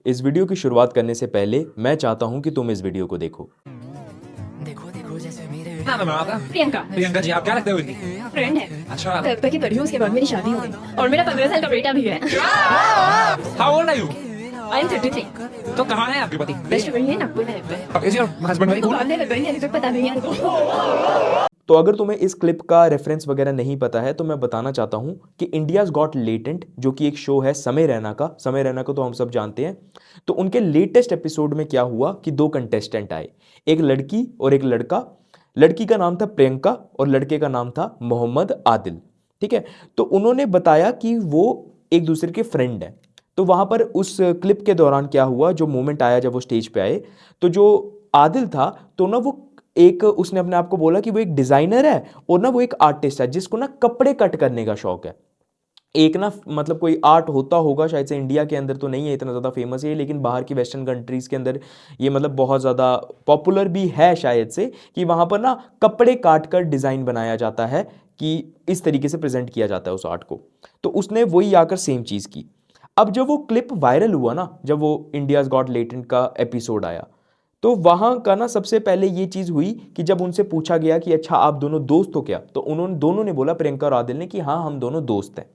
इस वीडियो की शुरुआत करने से पहले मैं चाहता हूं कि तुम इस वीडियो को देखो। देखो देखो जैसे मेरे नाम है आपका? प्रियंका। प्रियंका जी, आप क्या लगते हो इनकी? फ्रेंड है। अच्छा। 12th की पढ़ी हूँ, उसके बाद मेरी शादी हो गई और मेरा 15 साल का बेटा भी है। How old are you? I am 33। तो कहाँ है आपके पति? बेस्ट फ्रेंड है, नागपुर में रहते हैं। इज योर हस्बैंड वेरी तो कूल? बाद में लगेंगे, अभी तक पता नहीं है हमको। तो अगर तुम्हें इस क्लिप का रेफरेंस वगैरह नहीं पता है तो मैं बताना चाहता हूं कि इंडियाज गॉट लेटेंट जो कि एक शो है समय रैना का, समय रैना को तो हम सब जानते हैं। तो उनके लेटेस्ट एपिसोड में क्या हुआ कि दो कंटेस्टेंट आए, एक लड़की और एक लड़का। लड़की का नाम था प्रियंका और लड़के का नाम था मोहम्मद आदिल। ठीक है, तो उन्होंने बताया कि वो एक दूसरे के फ्रेंड है। तो वहां पर उस क्लिप के दौरान क्या हुआ, जो मोमेंट आया जब वो स्टेज पे आए, तो जो आदिल था तो ना वो एक उसने अपने आप को बोला कि वो एक डिजाइनर है और ना वो एक आर्टिस्ट है जिसको ना कपड़े कट करने का शौक है। एक ना मतलब कोई आर्ट होता होगा शायद से, इंडिया के अंदर तो नहीं है इतना ज़्यादा फेमस है, लेकिन बाहर की वेस्टर्न कंट्रीज़ के अंदर ये मतलब बहुत ज़्यादा पॉपुलर भी है शायद से, कि वहाँ पर ना कपड़े काट कर डिज़ाइन बनाया जाता है, कि इस तरीके से प्रेजेंट किया जाता है उस आर्ट को। तो उसने वही आकर सेम चीज़ की। अब जब वो क्लिप वायरल हुआ ना, जब वो इंडियाज गॉट लेटेंट का एपिसोड आया, तो वहां का ना सबसे पहले ये चीज हुई कि जब उनसे पूछा गया कि अच्छा आप दोनों दोस्त हो क्या, तो उन्होंने दोनों ने बोला, प्रियंका और आदिल ने, कि हाँ हम दोनों दोस्त हैं।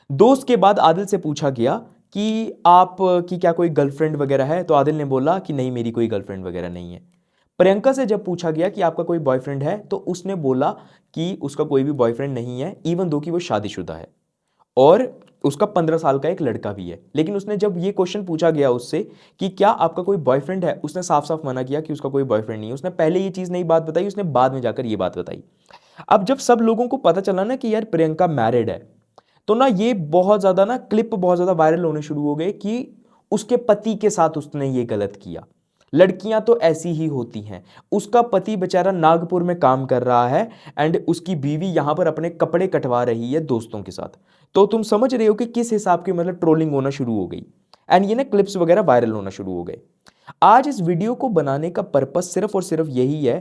दोस्त के बाद आदिल से पूछा गया कि आप की क्या कोई गर्लफ्रेंड वगैरह है, तो आदिल ने बोला कि नहीं मेरी कोई गर्लफ्रेंड वगैरह नहीं है। प्रियंका से जब पूछा गया कि आपका कोई बॉयफ्रेंड है, तो उसने बोला कि उसका कोई भी बॉयफ्रेंड नहीं है, इवन दो कि वो शादीशुदा है और उसका 15 साल का एक लड़का भी है। लेकिन उसने जब ये क्वेश्चन पूछा गया उससे कि क्या आपका कोई बॉयफ्रेंड है, उसने साफ साफ मना किया कि उसका कोई बॉयफ्रेंड नहीं है। उसने पहले ये चीज़ नहीं बात बताई, उसने बाद में जाकर ये बात बताई। अब जब सब लोगों को पता चला ना कि यार प्रियंका मैरिड है, तो ना ये बहुत ज़्यादा ना क्लिप बहुत ज़्यादा वायरल होने शुरू हो गए कि उसके पति के साथ उसने ये गलत किया। लड़कियां तो ऐसी ही होती हैं। उसका पति बेचारा नागपुर में काम कर रहा है एंड उसकी बीवी यहां पर अपने कपड़े कटवा रही है दोस्तों के साथ। तो तुम समझ रहे हो कि किस हिसाब की मतलब ट्रोलिंग होना शुरू हो गई एंड ये ना क्लिप्स वगैरह वायरल होना शुरू हो गए। आज इस वीडियो को बनाने का पर्पस सिर्फ और सिर्फ यही है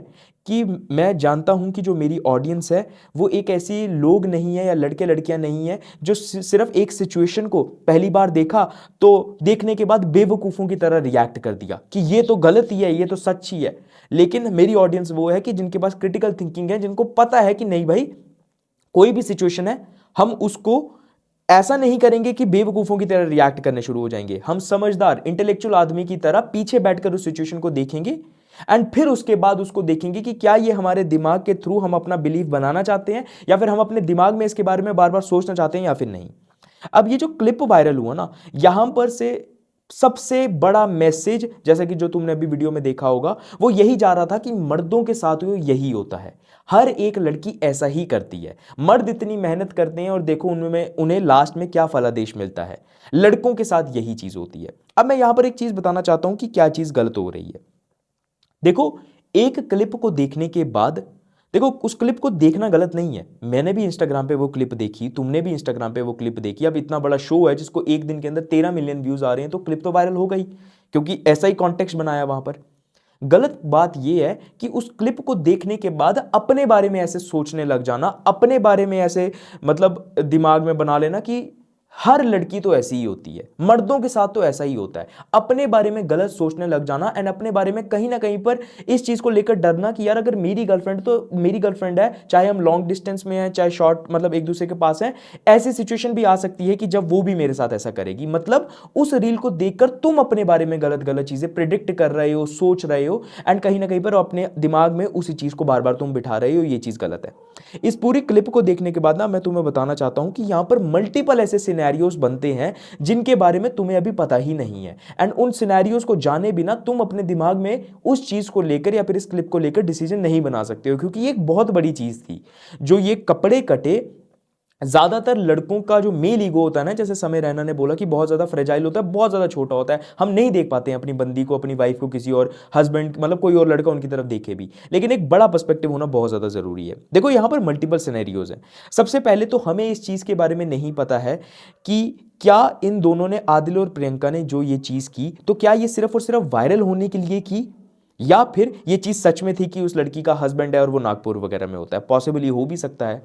कि मैं जानता हूं कि जो मेरी ऑडियंस है वो एक ऐसी लोग नहीं है या लड़के लड़कियां नहीं है जो सिर्फ एक सिचुएशन को पहली बार देखा तो देखने के बाद बेवकूफ़ों की तरह रिएक्ट कर दिया कि ये तो गलत ही है, ये तो सच ही है। लेकिन मेरी ऑडियंस वो है कि जिनके पास क्रिटिकल थिंकिंग है, जिनको पता है कि नहीं भाई कोई भी सिचुएशन है हम उसको ऐसा नहीं करेंगे कि बेवकूफों की तरह रिएक्ट करने शुरू हो जाएंगे। हम समझदार इंटेलेक्चुअल आदमी की तरह पीछे बैठकर उस सिचुएशन को देखेंगे एंड फिर उसके बाद उसको देखेंगे कि क्या ये हमारे दिमाग के थ्रू हम अपना बिलीफ बनाना चाहते हैं या फिर हम अपने दिमाग में इसके बारे में बार बार सोचना चाहते हैं या फिर नहीं। अब ये जो क्लिप वायरल हुआ ना, यहां पर से सबसे बड़ा मैसेज, जैसा कि जो तुमने अभी वीडियो में देखा होगा, वो यही जा रहा था कि मर्दों के साथ यही होता है। हर एक लड़की ऐसा ही करती है। मर्द इतनी मेहनत करते हैं और देखो उनमें उन्हें लास्ट में क्या फलादेश मिलता है। लड़कों के साथ यही चीज होती है। अब मैं यहां पर एक चीज बताना चाहता हूं कि क्या चीज गलत हो रही है। देखो, एक क्लिप को देखने के बाद, देखो उस क्लिप को देखना गलत नहीं है। मैंने भी इंस्टाग्राम पे वो क्लिप देखी, तुमने भी इंस्टाग्राम पे वो क्लिप देखी। अब इतना बड़ा शो है जिसको एक दिन के अंदर 13 मिलियन व्यूज आ रहे हैं, तो क्लिप तो वायरल हो गई क्योंकि ऐसा ही कॉन्टेक्स्ट बनाया वहां पर। गलत बात यह है कि उस क्लिप को देखने के बाद अपने बारे में ऐसे सोचने लग जाना, अपने बारे में ऐसे मतलब दिमाग में बना लेना कि हर लड़की तो ऐसी ही होती है, मर्दों के साथ तो ऐसा ही होता है। अपने बारे में गलत सोचने लग जाना एंड अपने बारे में कहीं ना कहीं पर इस चीज को लेकर डरना कि यार अगर मेरी गर्लफ्रेंड, तो मेरी गर्लफ्रेंड है, चाहे हम लॉन्ग डिस्टेंस में हैं चाहे शॉर्ट मतलब एक दूसरे के पास हैं, ऐसी सिचुएशन भी आ सकती है कि जब वो भी मेरे साथ ऐसा करेगी। मतलब उस रील को देखकर तुम अपने बारे में गलत गलत चीजें प्रिडिक्ट कर रहे हो, सोच रहे हो एंड कहीं ना कहीं पर अपने दिमाग में उसी चीज को बार बार तुम बिठा रहे हो। ये चीज गलत है। इस पूरी क्लिप को देखने के बाद ना मैं तुम्हें बताना चाहता हूं कि यहां पर मल्टीपल ऐसे सिनेरियोस बनते हैं जिनके बारे में तुम्हें अभी पता ही नहीं है एंड उन सिनेरियोस को जाने बिना तुम अपने दिमाग में उस चीज को लेकर या फिर इस क्लिप को लेकर डिसीजन नहीं बना सकते हो, क्योंकि ये एक बहुत बड़ी चीज थी। जो ये कपड़े कटे, ज्यादातर लड़कों का जो मेल ईगो होता है ना, जैसे समय रैना ने बोला कि बहुत ज्यादा फ्रेजाइल होता है, बहुत ज्यादा छोटा होता है। हम नहीं देख पाते हैं अपनी बंदी को, अपनी वाइफ को किसी और हस्बैंड मतलब कोई और लड़का उनकी तरफ देखे भी। लेकिन एक बड़ा पर्सपेक्टिव होना बहुत ज्यादा जरूरी है। देखो यहां पर मल्टीपल सिनेरियोज हैं। सबसे पहले तो हमें इस चीज के बारे में नहीं पता है कि क्या इन दोनों ने, आदिल और प्रियंका ने जो ये चीज की, तो क्या ये सिर्फ और सिर्फ वायरल होने के लिए की या फिर ये चीज सच में थी कि उस लड़की का हस्बैंड है और वो नागपुर वगैरह में होता है। पॉसिबली हो भी सकता है।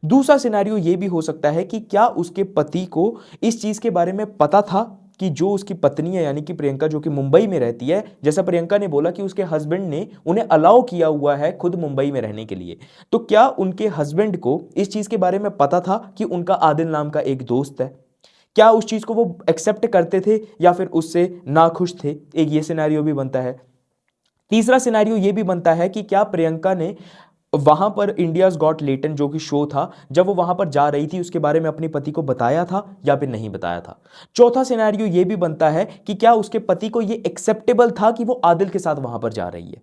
दूसरा सिनेरियो ये भी हो सकता है कि क्या उसके पति को इस चीज के बारे में पता था कि जो उसकी पत्नी है यानी कि प्रियंका जो कि मुंबई में रहती है, जैसा प्रियंका ने बोला कि उसके हस्बैंड ने उन्हें अलाउ किया हुआ है खुद मुंबई में रहने के लिए, तो क्या उनके हस्बैंड को इस चीज के बारे में पता था कि उनका आदिल नाम का एक दोस्त है? क्या उस चीज को वो एक्सेप्ट करते थे या फिर उससे नाखुश थे? एक ये सिनेरियो भी बनता है। तीसरा सिनेरियो ये भी बनता है कि क्या प्रियंका ने वहां पर इंडियाज गॉट लेटेंट जो कि शो था, जब वो वहां पर जा रही थी उसके बारे में अपने पति को बताया था या फिर नहीं बताया था? चौथा सिनेरियो ये भी बनता है कि क्या उसके पति को ये एक्सेप्टेबल था कि वो आदिल के साथ वहां पर जा रही है?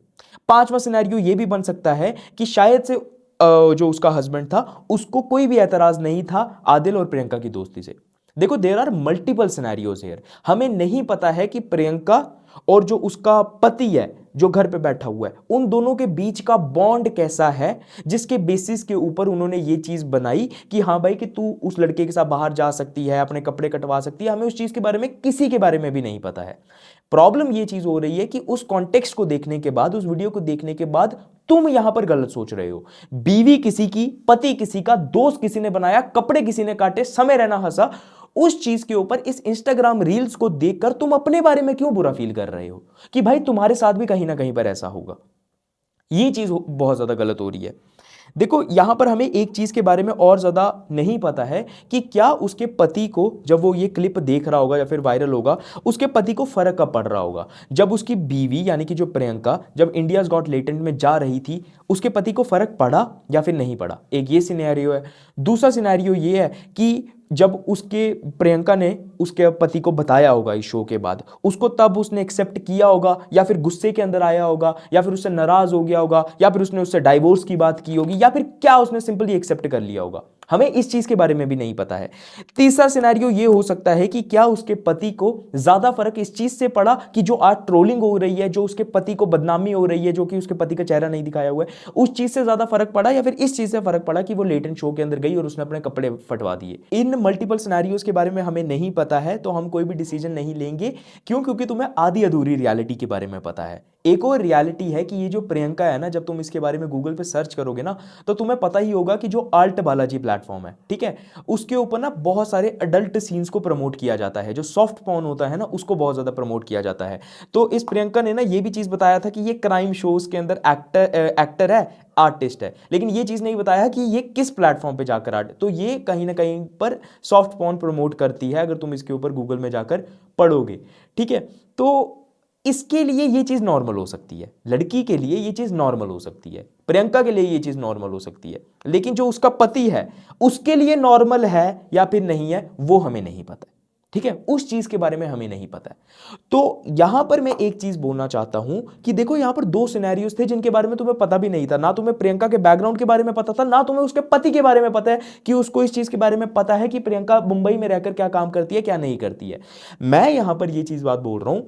पांचवा सिनेरियो ये भी बन सकता है कि शायद से जो उसका हस्बैंड था उसको कोई भी एतराज नहीं था आदिल और प्रियंका की दोस्ती से। देखो, there are multiple scenarios here. हमें नहीं पता है कि प्रियंका और जो उसका पति है जो घर पे बैठा हुआ है, उन दोनों के बीच का बॉन्ड कैसा है, जिसके बेसिस के ऊपर उन्होंने ये चीज बनाई कि हाँ भाई कि तू उस लड़के के साथ बाहर जा सकती है, अपने कपड़े कटवा सकती है। हमें उस चीज के बारे में किसी के बारे में भी नहीं पता है। प्रॉब्लम ये चीज हो रही है कि उस कॉन्टेक्स्ट को देखने के बाद, उस वीडियो को देखने के बाद तुम यहां पर गलत सोच रहे हो। बीवी किसी की, पति किसी का, दोस्त किसी ने बनाया, कपड़े किसी ने काटे, समय रहना हंसा, उस चीज के ऊपर इस इंस्टाग्राम रील्स को देखकर तुम अपने बारे में क्यों बुरा फील कर रहे हो कि भाई तुम्हारे साथ भी कहीं ना कहीं पर ऐसा होगा? ये चीज बहुत ज्यादा गलत हो रही है। देखो, यहां पर हमें एक चीज के बारे में और ज्यादा नहीं पता है कि क्या उसके पति को, जब वो ये क्लिप देख रहा होगा या फिर वायरल होगा, उसके पति को फर्क कब पड़ रहा होगा? जब उसकी बीवी यानी कि जो प्रियंका जब इंडियाज गॉट लेटेंट में जा रही थी, उसके पति को फर्क पड़ा या फिर नहीं पड़ा? एक ये सिनेरियो है। दूसरा सिनेरियो ये है कि जब उसके प्रियंका ने उसके पति को बताया होगा इस शो के बाद, उसको तब उसने एक्सेप्ट किया होगा या फिर गुस्से के अंदर आया होगा या फिर उससे नाराज हो गया होगा या फिर उसने उससे डाइवोर्स की बात की होगी या फिर क्या उसने सिंपली एक्सेप्ट कर लिया होगा? हमें इस चीज के बारे में भी नहीं पता है। तीसरा सिनेरियो ये हो सकता है कि क्या उसके पति को ज्यादा फर्क इस चीज से पड़ा कि जो आज ट्रोलिंग हो रही है, जो उसके पति को बदनामी हो रही है, जो कि उसके पति का चेहरा नहीं दिखाया हुआ है, उस चीज से ज्यादा फर्क पड़ा या फिर इस चीज से फर्क पड़ा कि वो लेटेंट शो के अंदर गई और उसने अपने कपड़े फटवा दिए? इन मल्टीपल सिनेरियोज के बारे में हमें नहीं पता है, तो हम कोई भी डिसीजन नहीं लेंगे। क्यों? क्योंकि तुम्हें आधी अधूरी रियलिटी के बारे में पता है। एक और रियलिटी है कि ये जो प्रियंका है ना, जब तुम इसके बारे में गूगल पे सर्च करोगे ना, तो तुम्हें पता ही होगा कि जो आल्ट बालाजी प्लेटफॉर्म है, ठीक है, उसके ऊपर ना बहुत सारे अडल्ट सीन्स को प्रमोट किया जाता है। जो सॉफ्ट पॉर्न होता है ना, उसको बहुत ज्यादा प्रमोट किया जाता है। तो इस प्रियंका ने ना ये भी चीज बताया था कि ये क्राइम शोज के अंदर एक्टर है, आर्टिस्ट है, लेकिन ये चीज नहीं बताया कि ये किस प्लेटफॉर्म पे जाकर आर्ट। तो ये कहीं ना कहीं पर सॉफ्ट पॉर्न प्रमोट करती है, अगर तुम इसके ऊपर गूगल में जाकर पढ़ोगे, ठीक है। तो इसके लिए ये चीज नॉर्मल हो सकती है, लड़की के लिए ये चीज नॉर्मल हो सकती है, प्रियंका के लिए ये चीज नॉर्मल हो सकती है, लेकिन जो उसका पति है उसके लिए नॉर्मल है या फिर नहीं है, वो हमें नहीं पता है, ठीक है। उस चीज के बारे में हमें नहीं पता है। तो यहां पर मैं एक चीज बोलना चाहता हूं कि देखो, यहां पर दो सिनेरियोस थे जिनके बारे में तुम्हें पता भी नहीं था। ना तुम्हें प्रियंका के बैकग्राउंड के बारे में पता था, ना तुम्हें उसके पति के बारे में पता है कि उसको इस चीज के बारे में पता है कि प्रियंका मुंबई में रहकर क्या काम करती है, क्या नहीं करती है। मैं यहां पर यह चीज बात बोल रहा हूं,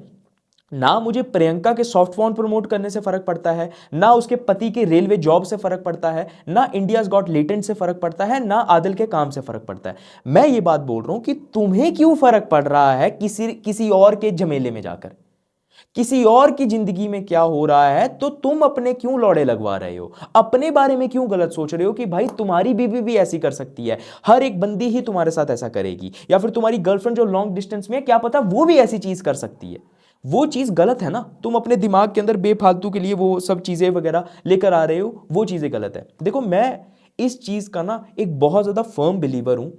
ना मुझे प्रियंका के सॉफ्ट पॉर्न प्रमोट करने से फर्क पड़ता है, ना उसके पति के रेलवे जॉब से फर्क पड़ता है, ना इंडियाज गॉट लेटेंट से फर्क पड़ता है, ना आदिल के काम से फर्क पड़ता है। मैं ये बात बोल रहा हूं कि तुम्हें क्यों फर्क पड़ रहा है किसी और के झमेले में जाकर, किसी और की जिंदगी में क्या हो रहा है, तो तुम अपने क्यों लौड़े लगवा रहे हो? अपने बारे में क्यों गलत सोच रहे हो कि भाई तुम्हारी बीवी भी ऐसी कर सकती है, हर एक बंदी ही तुम्हारे साथ ऐसा करेगी, या फिर तुम्हारी गर्लफ्रेंड जो लॉन्ग डिस्टेंस में है, क्या पता वो भी ऐसी चीज कर सकती है। वो चीज गलत है ना, तुम अपने दिमाग के अंदर बेफालतू के लिए वो सब चीजें वगैरह लेकर आ रहे हो, वो चीजें गलत है। देखो, मैं इस चीज का ना एक बहुत ज्यादा फर्म बिलीवर हूं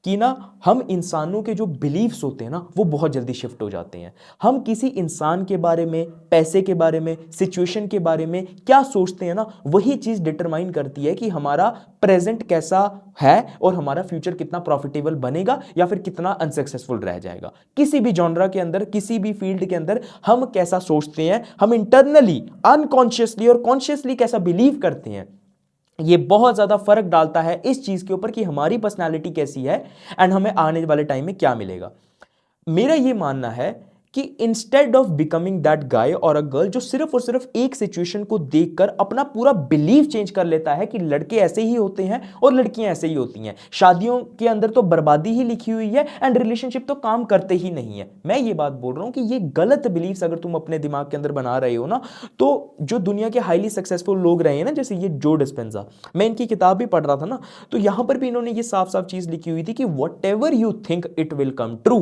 कि ना हम इंसानों के जो बिलीव्स होते हैं ना, वो बहुत जल्दी शिफ्ट हो जाते हैं। हम किसी इंसान के बारे में, पैसे के बारे में, सिचुएशन के बारे में क्या सोचते हैं ना, वही चीज डिटरमाइन करती है कि हमारा प्रेजेंट कैसा है और हमारा फ्यूचर कितना प्रॉफिटेबल बनेगा या फिर कितना अनसक्सेसफुल रह जाएगा। किसी भी जॉनरा के अंदर, किसी भी फील्ड के अंदर हम कैसा सोचते हैं, हम इंटरनली, अनकॉन्शियसली और कॉन्शियसली कैसा बिलीव करते हैं, ये बहुत ज्यादा फर्क डालता है इस चीज के ऊपर कि हमारी पर्सनालिटी कैसी है एंड हमें आने वाले टाइम में क्या मिलेगा। मेरा ये मानना है कि instead of becoming that guy और अ गर्ल जो सिर्फ और सिर्फ एक सिचुएशन को देखकर अपना पूरा बिलीफ चेंज कर लेता है कि लड़के ऐसे ही होते हैं और लड़कियां ऐसे ही होती हैं, शादियों के अंदर तो बर्बादी ही लिखी हुई है एंड रिलेशनशिप तो काम करते ही नहीं है। मैं ये बात बोल रहा हूं कि ये गलत बिलीफ्स अगर तुम अपने दिमाग के अंदर बना रहे हो ना, तो जो दुनिया के हाईली सक्सेसफुल लोग रहे हैं ना, जैसे ये जो डिस्पेंजा, मैं इनकी किताब भी पढ़ रहा था ना, तो यहां पर भी इन्होंने ये साफ साफ चीज लिखी हुई थी कि what ever you think it will come true.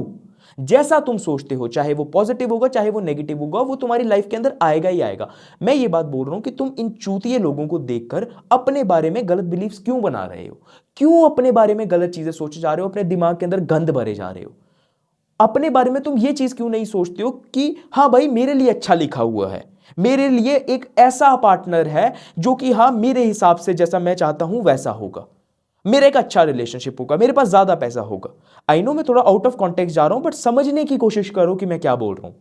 जैसा तुम सोचते हो, चाहे वो पॉजिटिव होगा चाहे वो नेगेटिव होगा, वो तुम्हारी लाइफ के अंदर आएगा ही आएगा। मैं ये बात बोल रहा हूं कि तुम इन चूतिए लोगों को देखकर अपने बारे में गलत बिलीफ्स क्यों बना रहे हो, क्यों अपने बारे में गलत चीजें सोचे जा रहे हो, अपने दिमाग के अंदर गंद भरे जा रहे हो। अपने बारे में तुम ये चीज क्यों नहीं सोचते हो कि हाँ भाई मेरे लिए अच्छा लिखा हुआ है, मेरे लिए एक ऐसा पार्टनर है जो कि हाँ मेरे हिसाब से जैसा मैं चाहता हूं वैसा होगा, मेरा एक अच्छा रिलेशनशिप होगा, मेरे पास ज्यादा पैसा होगा। आई नो मैं थोड़ा आउट ऑफ कॉन्टेक्स्ट जा रहा हूं, बट समझने की कोशिश करो कि मैं क्या बोल रहा हूं।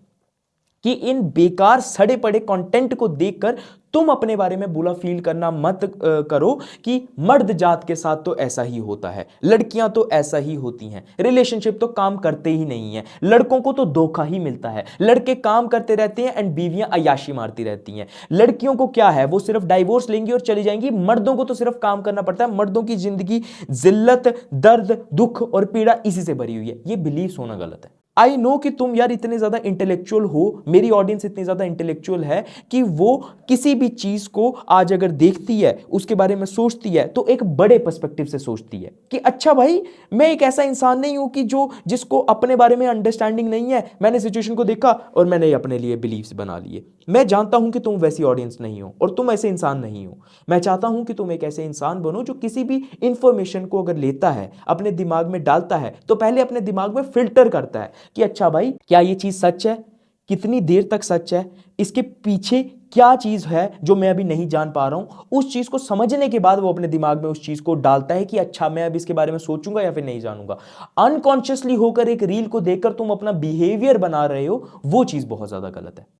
कि इन बेकार सड़े पड़े कंटेंट को देखकर तुम अपने बारे में बुरा फील करना मत करो कि मर्द जात के साथ तो ऐसा ही होता है, लड़कियां तो ऐसा ही होती हैं, रिलेशनशिप तो काम करते ही नहीं है, लड़कों को तो धोखा ही मिलता है, लड़के काम करते रहते हैं एंड बीवियां अय्याशी मारती रहती हैं। लड़कियों को क्या है, वो सिर्फ डाइवोर्स लेंगी और चली जाएंगी, मर्दों को तो सिर्फ काम करना पड़ता है। मर्दों की जिंदगी जिल्लत, दर्द, दुख और पीड़ा इसी से भरी हुई है। ये बिलीव होना गलत है। आई नो कि तुम यार इतने ज्यादा इंटेलेक्चुअल हो, मेरी ऑडियंस इतनी ज्यादा इंटेलेक्चुअल है कि वो किसी भी चीज को आज अगर देखती है, उसके बारे में सोचती है तो एक बड़े पर्सपेक्टिव से सोचती है कि अच्छा भाई मैं एक ऐसा इंसान नहीं हूं कि जिसको अपने बारे में अंडरस्टैंडिंग नहीं है, मैंने सिचुएशन को देखा और मैंने अपने लिए बिलीव्स बना लिए। मैं जानता हूं कि तुम वैसी ऑडियंस नहीं हो और तुम ऐसे इंसान नहीं हो। मैं चाहता हूं कि तुम एक ऐसे इंसान बनो जो किसी भी इंफॉर्मेशन को अगर लेता है, अपने दिमाग में डालता है, तो पहले अपने दिमाग में फिल्टर करता है कि अच्छा भाई क्या ये चीज सच है, कितनी देर तक सच है, इसके पीछे क्या चीज है जो मैं अभी नहीं जान पा रहा हूं। उस चीज को समझने के बाद वो अपने दिमाग में उस चीज को डालता है कि अच्छा मैं अब इसके बारे में सोचूंगा या फिर नहीं जानूंगा। अनकॉन्शियसली होकर एक रील को देखकर तुम अपना बिहेवियर बना रहे हो, वो चीज बहुत ज्यादा गलत है।